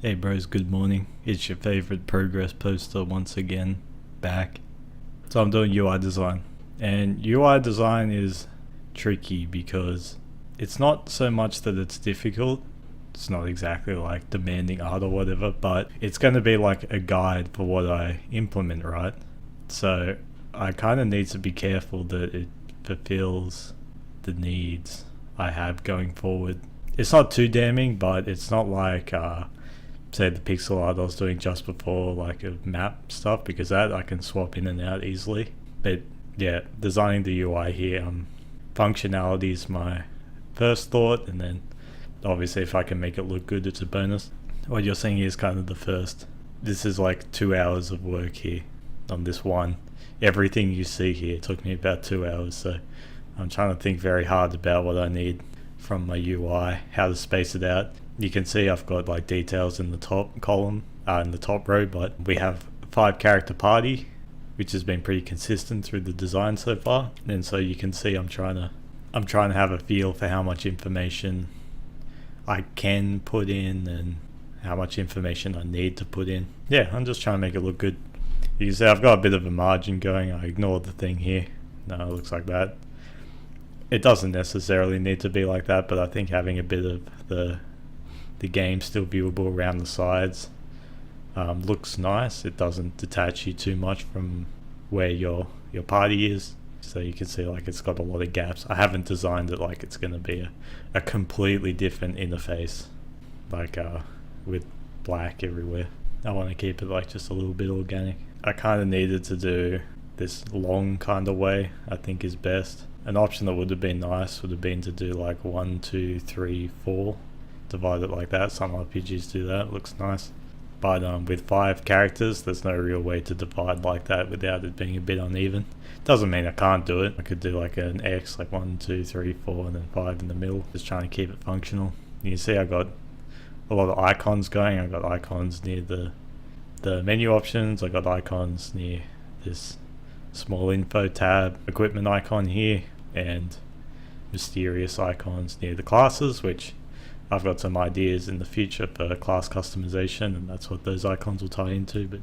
Hey bros, good morning. It's your favorite progress poster once again, back. So I'm doing UI design. And UI design is tricky because it's not so much that it's difficult. It's not exactly like demanding art or whatever, but it's going to be like a guide for what I implement, right? So I kind of need to be careful that it fulfills the needs I have going forward. It's not too damning, but it's not like say the pixel art I was doing just before, like a map stuff, because that I can swap in and out easily. But yeah, designing the UI here, functionality is my first thought, and then obviously if I can make it look good, it's a bonus. What you're seeing here is kind of the first. This is like 2 hours of work here on this one. Everything you see here took me about 2 hours, so I'm trying to think very hard about what I need from my UI, how to space it out. You can see I've got like details in the top column, in the top row, but we have 5 character party, which has been pretty consistent through the design so far. And so you can see I'm trying to have a feel for how much information I can put in and how much information I need to put in. Yeah, I'm just trying to make it look good. You can see I've got a bit of a margin going. I ignored the thing here. No, it looks like that. It doesn't necessarily need to be like that, but I think having a bit of the game still viewable around the sides looks nice. It doesn't detach you too much from where your party is, so you can see like it's got a lot of gaps. I haven't designed it like it's going to be a completely different interface, like with black everywhere. I want to keep it like just a little bit organic. I kind of needed to do this long kind of way, I think is best. An option that would have been nice would have been to do like 1, 2, 3, 4, divide it like that. Some RPGs do that, it looks nice. But with 5 characters, there's no real way to divide like that without it being a bit uneven. Doesn't mean I can't do it. I could do like an X, like 1, 2, 3, 4, and then 5 in the middle. Just trying to keep it functional. You can see I got a lot of icons going. I got icons near the menu options. I got icons near this small info tab, equipment icon here, and mysterious icons near the classes, which I've got some ideas in the future for class customization, and that's what those icons will tie into, but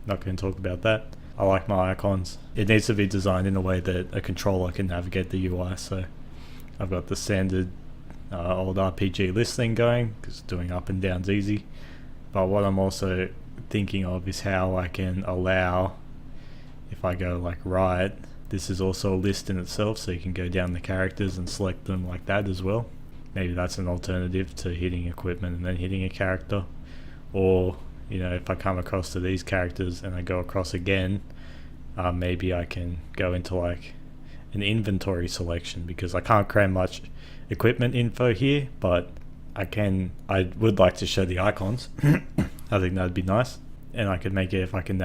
not going to talk about that. I like my icons. It needs to be designed in a way that a controller can navigate the UI, so I've got the standard old RPG list thing going, because doing up and down's easy. But what I'm also thinking of is how I can allow, if I go like right, this is also a list in itself, so you can go down the characters and select them like that as well. Maybe that's an alternative to hitting equipment and then hitting a character. Or, you know, if I come across to these characters and I go across again, maybe I can go into like an inventory selection, because I can't cram much equipment info here, but I would like to show the icons. I think that'd be nice. And I could make it, if I can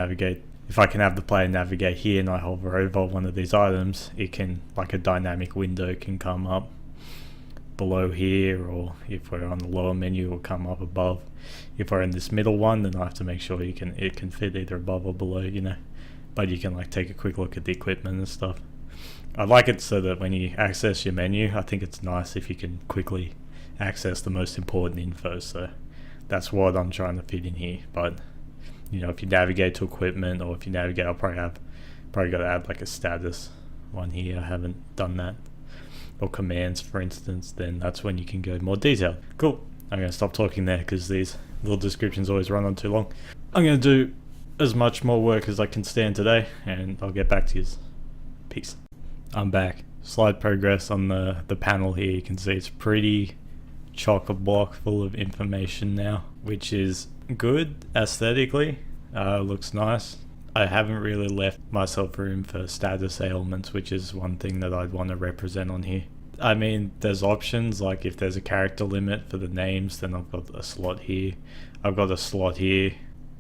have the player navigate here and I hover over one of these items, it can, like a dynamic window can come up below here, or if we're on the lower menu, it will come up above. If we're in this middle one, then I have to make sure it can fit either above or below, you know. But you can like take a quick look at the equipment and stuff. I like it so that when you access your menu, I think it's nice if you can quickly access the most important info. So that's what I'm trying to fit in here. But you know, if you navigate to equipment, or if you navigate, I'll probably got to add like a status one here. I haven't done that. Or commands, for instance, then that's when you can go more detailed. Cool. I'm going to stop talking there because these little descriptions always run on too long. I'm going to do as much more work as I can stand today, and I'll get back to you. Peace. I'm back. Slide progress on the panel here. You can see it's pretty chock-a-block full of information now, which is good aesthetically. Looks nice. I haven't really left myself room for status ailments, which is one thing that I'd want to represent on here. I mean, there's options, like if there's a character limit for the names, then I've got a slot here. I've got a slot here,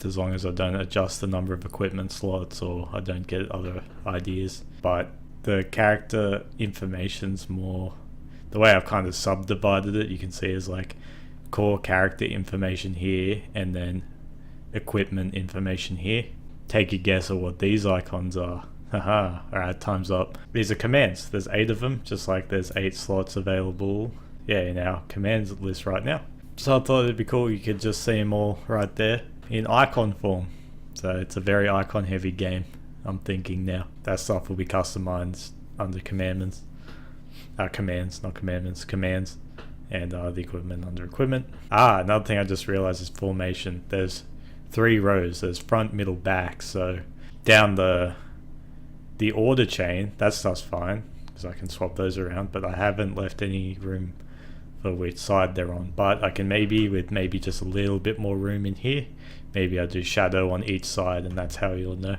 as long as I don't adjust the number of equipment slots or I don't get other ideas. But the character information's more, the way I've kind of subdivided it, you can see is like core character information here, and then equipment information here. Take a guess at what these icons are. Haha, alright, time's up. These are commands. There's 8 of them, just like there's 8 slots available, in our commands list right now. So I thought it'd be cool, you could just see them all right there in icon form. So it's a very icon heavy game, I'm thinking now. That stuff will be customized under commands, not commandments, commands, and the equipment under equipment. Another thing I just realized is formation. There's 3 rows, there's front, middle, back, so down the order chain, that stuff's fine, because I can swap those around, but I haven't left any room for which side they're on. But I can maybe just a little bit more room in here, maybe I'll do shadow on each side, and that's how you'll know.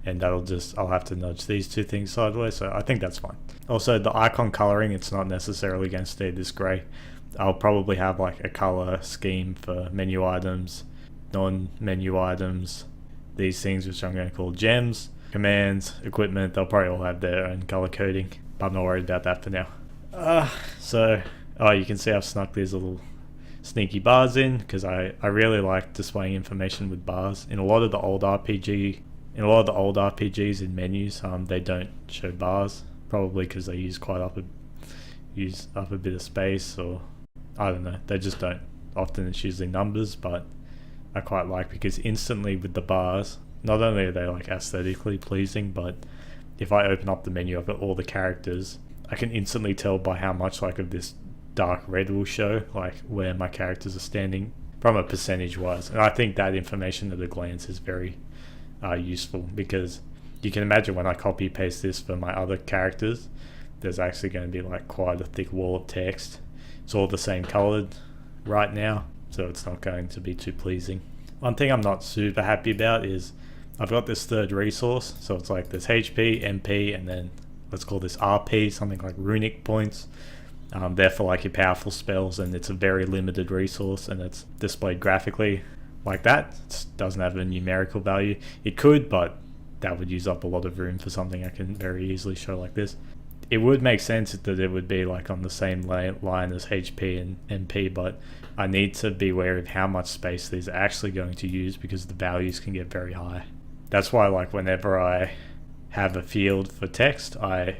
And I'll have to nudge these 2 things sideways, so I think that's fine. Also, the icon coloring, it's not necessarily going to stay this grey. I'll probably have like a color scheme for menu items, non-menu items, these things which I'm going to call gems, commands, equipment. They'll probably all have their own color coding, but I'm not worried about that for now. You can see I've snuck these little sneaky bars in, because I really like displaying information with bars. In a lot of the old RPGs in menus, they don't show bars, probably because they use up a bit of space, or I don't know, they just don't. Often it's usually numbers, but I quite like, because instantly with the bars, not only are they like aesthetically pleasing, but if I open up the menu, I've got all the characters. I can instantly tell by how much like of this dark red will show, like where my characters are standing from a percentage wise. And I think that information at a glance is very useful, because you can imagine when I copy paste this for my other characters, there's actually going to be like quite a thick wall of text. It's all the same colored right now, so it's not going to be too pleasing. One thing I'm not super happy about is I've got this 3rd resource, so it's like there's HP, MP, and then let's call this RP, something like runic points. They're for like your powerful spells, and it's a very limited resource, and it's displayed graphically like that. It doesn't have a numerical value. It could, but that would use up a lot of room for something I can very easily show like this. It would make sense that it would be like on the same line as HP and MP, but I need to be aware of how much space these are actually going to use, because the values can get very high. That's why like whenever I have a field for text, I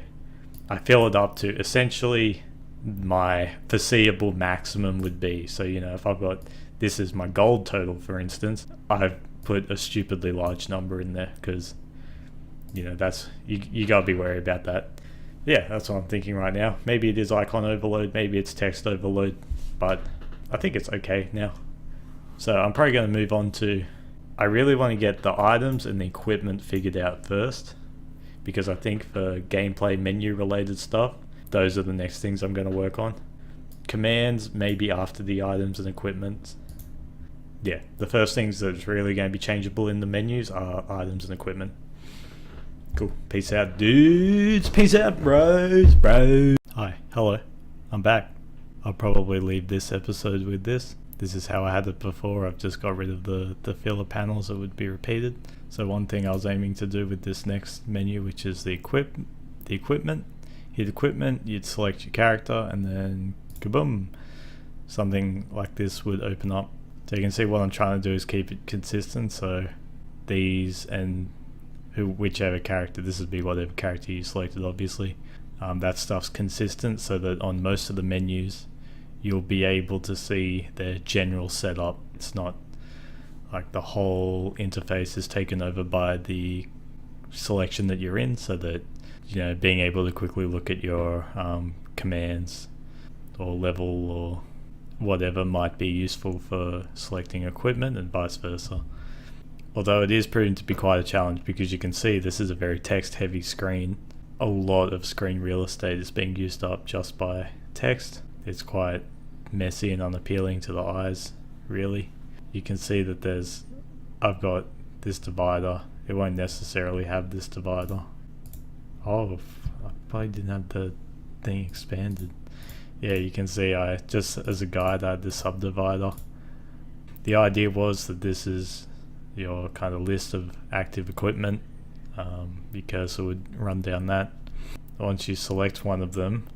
fill it up to essentially my foreseeable maximum would be. So, you know, if I've got, this is my gold total for instance, I've put a stupidly large number in there, because, you know, that's, you gotta be wary about that. Yeah, that's what I'm thinking right now. Maybe it is icon overload, maybe it's text overload, but I think it's okay now. So I'm probably going to move on to, I really want to get the items and the equipment figured out first, because I think for gameplay menu related stuff, those are the next things I'm going to work on. Commands maybe after the items and equipment. Yeah, the first things that's really going to be changeable in the menus are items and equipment. Cool. Peace out, dudes. Peace out, bros. Hi. Hello. I'm back. I'll probably leave this episode with this. This is how I had it before. I've just got rid of the filler panels that would be repeated. So one thing I was aiming to do with this next menu, which is the equipment. Hit equipment, you'd select your character, and then kaboom. Something like this would open up. So you can see what I'm trying to do is keep it consistent. So these and whichever character, this would be whatever character you selected obviously, that stuff's consistent, so that on most of the menus you'll be able to see their general setup. It's not like the whole interface is taken over by the selection that you're in, so that, you know, being able to quickly look at your commands or level or whatever might be useful for selecting equipment, and vice versa. Although it is proving to be quite a challenge, because you can see this is a very text heavy screen. A lot of screen real estate is being used up just by text. It's quite messy and unappealing to the eyes, really. You can see that I've got this divider. It won't necessarily have this divider. Oh, I probably didn't have the thing expanded. Yeah, you can see I just, as a guide, I had the subdivider. The idea was that this is your kind of list of active equipment. Your cursor would run down that. Once you select one of them,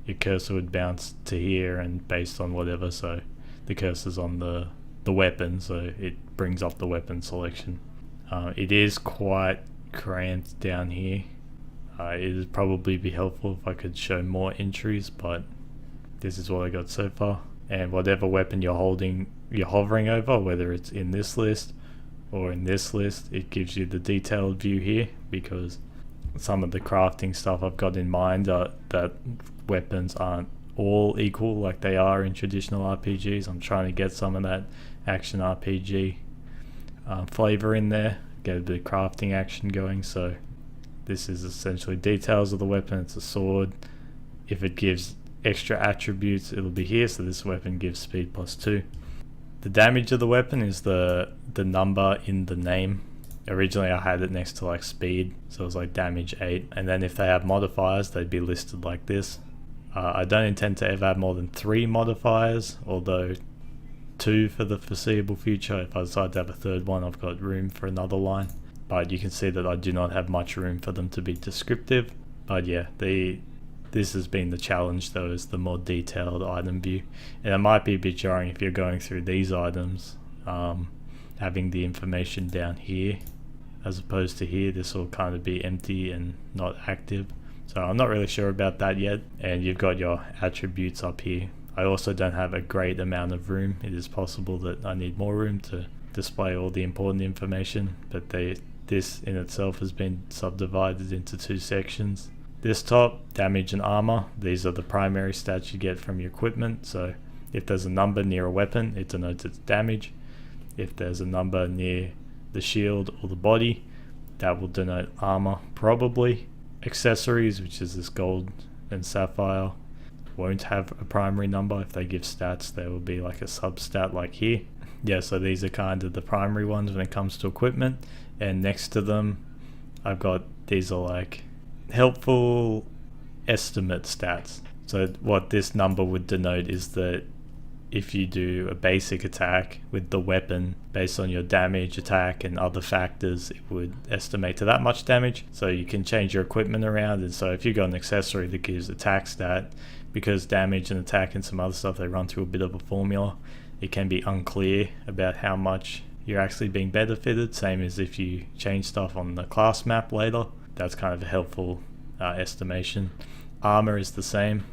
your cursor would bounce to here, and based on whatever, so the cursor's on the weapon, so it brings up the weapon selection. It is quite cramped down here. It would probably be helpful if I could show more entries, but this is what I got so far. and whatever weapon you're holding, you're hovering over, whether it's in this list or in this list, it gives you the detailed view here, because some of the crafting stuff I've got in mind are that weapons aren't all equal like they are in traditional RPGs. I'm trying to get some of that action RPG flavor in there, get a bit of crafting action going. So this is essentially details of the weapon. It's a sword. If it gives extra attributes, it'll be here. So this weapon gives speed +2. The damage of the weapon is the number in the name. Originally I had it next to like speed, so it was like damage 8, and then if they have modifiers, they'd be listed like this. I don't intend to ever have more than 3 modifiers, although 2 for the foreseeable future. If I decide to have a third one, I've got room for another line, but you can see that I do not have much room for them to be descriptive. But yeah, this has been the challenge though, is the more detailed item view, and it might be a bit jarring if you're going through these items, having the information down here as opposed to here. This will kind of be empty and not active, so I'm not really sure about that yet. And you've got your attributes up here. I also don't have a great amount of room. It is possible that I need more room to display all the important information, but this in itself has been subdivided into 2 sections. This top, damage and armor, these are the primary stats you get from your equipment. So if there's a number near a weapon, it denotes its damage. If there's a number near the shield or the body, that will denote armor probably. Accessories, which is this gold and sapphire, won't have a primary number. If they give stats, there will be like a substat like here. Yeah, so these are kind of the primary ones when it comes to equipment, and next to them I've got, these are like helpful estimate stats. So what this number would denote is that if you do a basic attack with the weapon, based on your damage, attack and other factors, it would estimate to that much damage. So you can change your equipment around, and so if you got an accessory that gives attack stat, because damage and attack and some other stuff, they run through a bit of a formula, it can be unclear about how much you're actually being benefited. Same as if you change stuff on the class map later, that's kind of a helpful estimation. Armor is the same.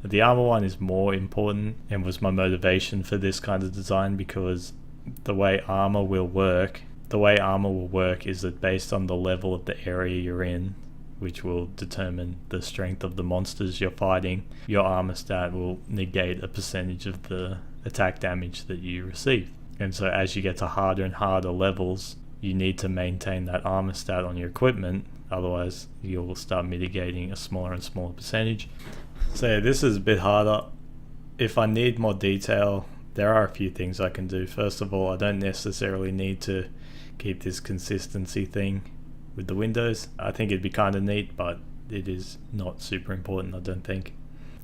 The armor one is more important and was my motivation for this kind of design, because the way armor will work is that based on the level of the area you're in, which will determine the strength of the monsters you're fighting, your armor stat will negate a percentage of the attack damage that you receive. And so as you get to harder and harder levels, you need to maintain that armor stat on your equipment, otherwise you'll start mitigating a smaller and smaller percentage. So yeah, this is a bit harder. If I need more detail, there are a few things I can do. First of all, I don't necessarily need to keep this consistency thing with the windows. I think it'd be kind of neat, but it is not super important, I don't think.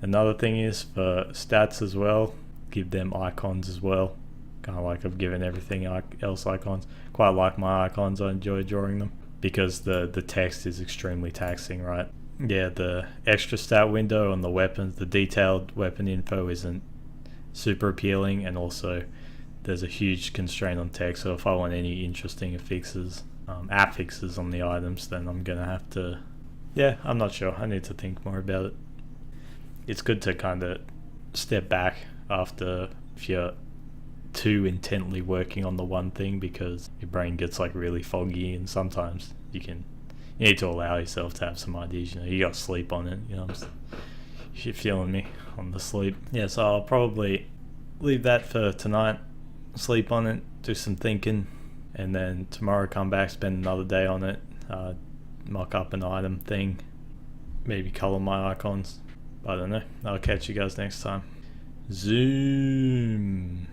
Another thing is for stats as well, give them icons as well. Kind of like I've given everything else icons. Quite like my icons, I enjoy drawing them, because the text is extremely taxing, right? Yeah, the extra stat window on the weapons, the detailed weapon info isn't super appealing, and also there's a huge constraint on text. So if I want any interesting affixes, affixes on the items, then I'm gonna have to, yeah, I'm not sure. I need to think more about it. It's good to kind of step back after, if you're too intently working on the one thing, because your brain gets like really foggy, and sometimes you need to allow yourself to have some ideas. You gotta sleep on it, if you're feeling me on the sleep. Yeah, so I'll probably leave that for tonight, sleep on it, do some thinking, and then tomorrow come back, spend another day on it, mock up an item thing, maybe color my icons. I don't know. I'll catch you guys next time. Zoom.